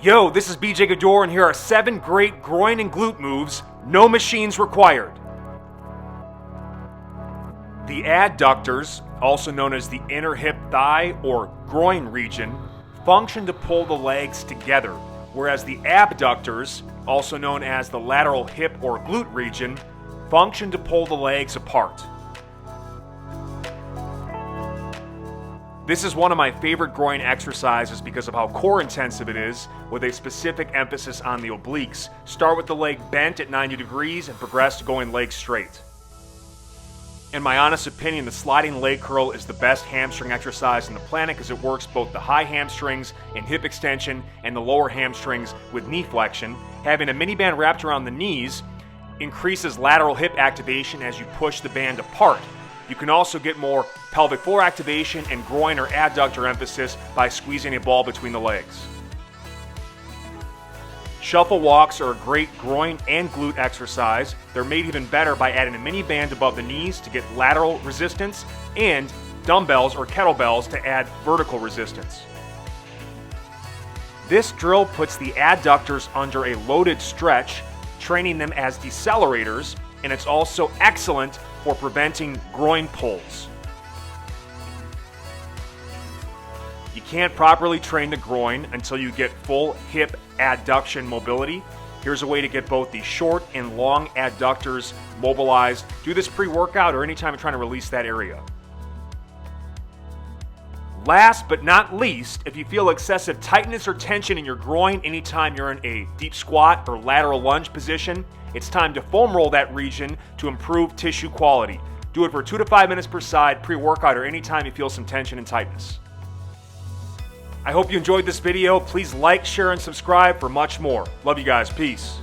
Yo, this is BJ Gaddour, and here are 7 great groin and glute moves, no machines required. The adductors, also known as the inner hip thigh or groin region, function to pull the legs together, whereas the abductors, also known as the lateral hip or glute region, function to pull the legs apart. This is one of my favorite groin exercises because of how core intensive it is, with a specific emphasis on the obliques. Start with the leg bent at 90 degrees and progress to going leg straight. In my honest opinion, the sliding leg curl is the best hamstring exercise on the planet because it works both the high hamstrings and hip extension and the lower hamstrings with knee flexion. Having a mini band wrapped around the knees increases lateral hip activation as you push the band apart. You can also get more pelvic floor activation and groin or adductor emphasis by squeezing a ball between the legs. Shuffle walks are a great groin and glute exercise. They're made even better by adding a mini band above the knees to get lateral resistance and dumbbells or kettlebells to add vertical resistance. This drill puts the adductors under a loaded stretch, training them as decelerators, and it's also excellent for preventing groin pulls. You can't properly train the groin until you get full hip adduction mobility. Here's a way to get both the short and long adductors mobilized. Do this pre-workout or anytime you're trying to release that area. Last but not least, if you feel excessive tightness or tension in your groin anytime you're in a deep squat or lateral lunge position, it's time to foam roll that region to improve tissue quality. Do it for 2 to 5 minutes per side, pre-workout, or anytime you feel some tension and tightness. I hope you enjoyed this video. Please like, share, and subscribe for much more. Love you guys. Peace.